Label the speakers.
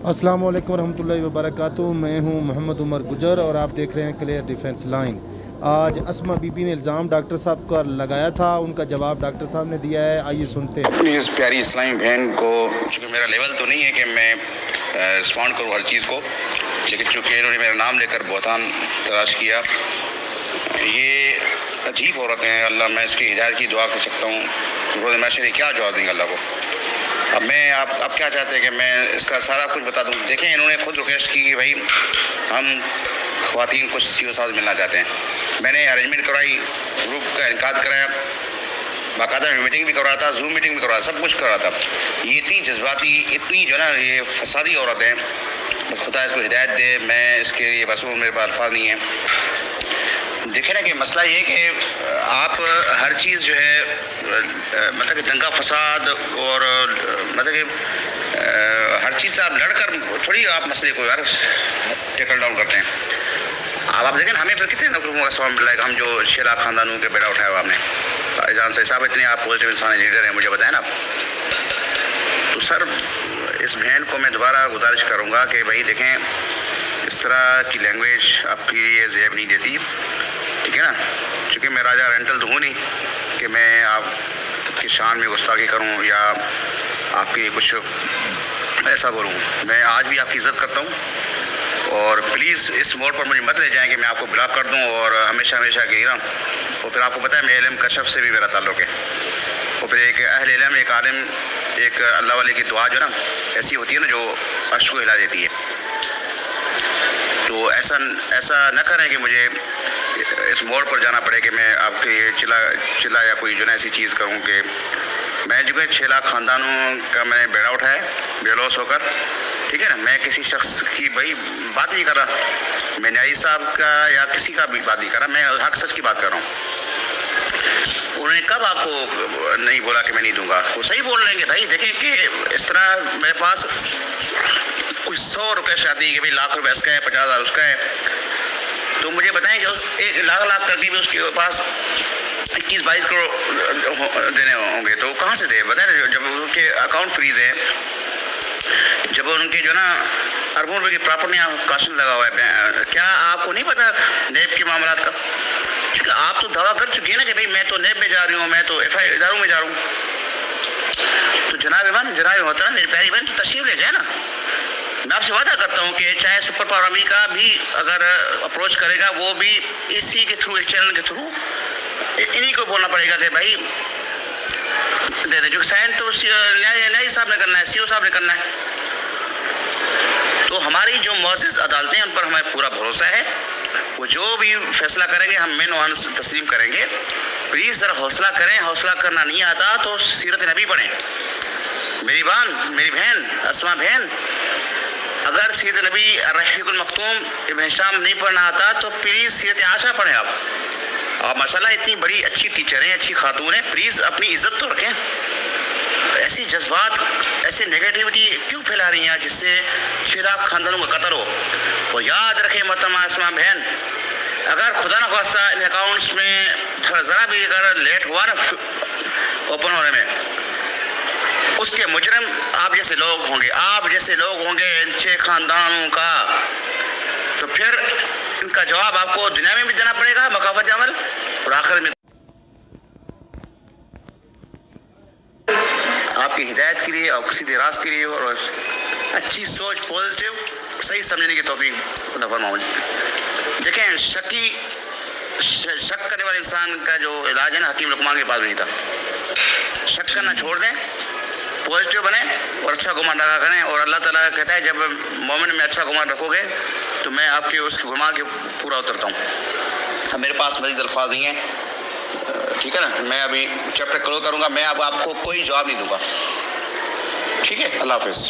Speaker 1: अस्सलाम वालेकुम रहमतुल्लाहि व बरकातुहू। मैं हूं मोहम्मद उमर गुजर और आप देख रहे हैं क्लियर डिफेंस लाइन। आज अस्मा बीबी ने इल्ज़ाम डॉक्टर साहब का लगाया था, उनका जवाब डॉक्टर साहब ने दिया है, आइए सुनते हैं।
Speaker 2: अपनी इस प्यारी इस्लामी बहन को, चूँकि मेरा लेवल तो नहीं है कि मैं रिस्पॉन्ड करूँ हर चीज़ को, लेकिन चूँकि इन्होंने मेरा नाम लेकर बहतान तलाश किया, ये अजीब औरत हैं। अल्लाह, मैं इसकी हिदायत की दुआ कर सकता हूँ। रोज़ मैशर क्या जवाब देंगे अल्लाह को। अब मैं आप क्या चाहते हैं कि मैं इसका सारा कुछ बता दूं? देखें, इन्होंने खुद रिक्वेस्ट की कि भाई हम ख़वातीन कुछ सीओ साहब मिलना चाहते हैं। मैंने अरेंजमेंट करवाई, ग्रुप का इनकाद कराया, बाकायदा मीटिंग भी करवाया था, जूम मीटिंग भी करवाया, सब कुछ करवाया था। ये इतनी जज्बाती, इतनी जो है ना, ये फसादी औरत है। खुदा इसको हिदायत दे, मैं इसके लिए बस मेरे पास अल्फाज नहीं है। देखें ना कि मसला ये कि आप हर चीज़ जो है मतलब कि दंगा फसाद और मतलब कि हर चीज़ से आप लड़कर थोड़ी आप मसले को यार टेकल डाउन करते हैं। अब आप देखें हमें फिर कितने नौकरों का सवाल मिला है। हम जो 6 लाख खानदानों के बेड़ा उठाया हुआ आपने, जान से साहब इतने आप पॉजिटिव इंसान लीडर हैं, मुझे बताएं ना। तो सर, इस बहन को मैं दोबारा गुजारिश करूँगा कि भाई देखें, इस तरह की लैंग्वेज आपकी ये ज़ेब नहीं देती, ठीक है ना। चूँकि मैं राजा रेंटल तो हूँ नहीं कि मैं आपकी शान में गुस्ताखी करूँ या आपके कुछ ऐसा बोलूँ। मैं आज भी आपकी इज़्ज़त करता हूँ और प्लीज़ इस मोड़ पर मुझे मत ले जाएं कि मैं आपको ब्लॉक कर दूँ और हमेशा हमेशा के रहा। और फिर आपको पता है, मैं इल्म कशफ से भी मेरा ताल्लुक़ है। और फिर एक अहल इल्म, एक आलिम, एक अल्लाह वाले की दुआ जो ना ऐसी होती है ना, जो अर्श को हिला देती है। तो ऐसा न करें कि मुझे इस मोड़ पर जाना पड़े कि मैं आपके चिल्ला या कोई जो ना ऐसी चीज़ करूं कि मैं जो 6 लाख ख़ानदानों का मैंने बेड़ा उठाया बेलौस होकर, ठीक है ना। मैं किसी शख्स की भाई बात नहीं कर रहा, मैं न्यायी साहब का या किसी का भी बात नहीं कर रहा, मैं हक सच की बात कर रहा हूँ। उन्होंने कब आपको नहीं बोला कि मैं नहीं दूंगा? वो सही बोल रहे हैं भाई। देखें कि इस तरह मेरे पास कुछ 100 रुपये शादी के भाई, लाख रुपये इसका है, 50,000 उसका है, तो मुझे बताएं कि उस 1 लाख करके भी उसके पास 21-22 करोड़ देने होंगे, तो कहाँ से दे? बताएं, जब उनके अकाउंट फ्रीज है, जब उनके जो ना अरबों रुपये की प्रॉपर्टी काशन लगा हुआ है, क्या आपको नहीं पता नेब के मामला का? क्योंकि आप तो दावा कर चुके हैं ना कि भाई मैं तो नेब में जा रही हूँ, मैं तो FI इदारों में जा रहा हूँ। तो जनाब मोहतरम, मेरी प्यारी बहन, तो तशरीफ ले जाए ना। मैं आपसे वादा करता हूँ कि चाहे सुपर पावर अमेरिका भी अगर अप्रोच करेगा, वो भी इसी के थ्रू, इस चैनल के थ्रू इन्हीं को बोलना पड़ेगा कि भाई दे दे। जो साइन तो न्यायी साहब ने करना है, CO साहब ने करना है। तो हमारी जो मुअज़्ज़ज़ अदालतें हैं, उन पर हमें पूरा भरोसा है। वो जो भी फैसला करेंगे हम मेन वन तस्लीम करेंगे। प्लीज़ ज़रा हौसला करें। हौसला करना नहीं आता तो सीरत नबी पढ़ें। मेरी बहन अस्मा बहन, अगर सीरत नबी रहीकुल मखतूम इब्न हिशाम नहीं पढ़ना आता तो प्लीज़ सीरत आशा पढ़ें। आप माशाल्लाह इतनी बड़ी अच्छी टीचर हैं, अच्छी खातून हैं, प्लीज़ अपनी इज़्ज़त तो रखें। ऐसी जज्बात, ऐसी नेगेटिविटी क्यों फैला रही हैं जिससे 6 लाख खानदानों का कत्ल हो? और याद रखें मोहतरमा अस्मा बहन, अगर खुदा न खास्ता इन अकाउंट्स में थोड़ा ज़रा भी अगर लेट हुआ ना ओपन होने में, उसके मुजरिम आप जैसे लोग होंगे, आप जैसे लोग होंगे इन 6 खानदानों का। तो फिर इनका जवाब आपको दुनिया में भी देना पड़ेगा, मकाफत अमल, और आखिर में आपकी हिदायत के लिए और किसी राज के लिए और अच्छी सोच, पॉजिटिव सही समझने की तौफीक अता फरमाए। देखें, शक करने वाले इंसान का जो इलाज है ना, हकीम लुकमान के पास नहीं था। शक करना छोड़ दें, पॉजिटिव बने और अच्छा गुमान रखा करें। और अल्लाह ताला कहता है, जब मोमिन में अच्छा गुमान रखोगे तो मैं आपके उस गुमान के पूरा उतरता हूँ। अब मेरे पास मज़ीद अल्फाज नहीं है, ठीक है ना। मैं अभी चैप्टर क्लोज करूँगा, मैं अब आपको कोई जवाब नहीं दूँगा, ठीक है। अल्लाह हाफ़िज़।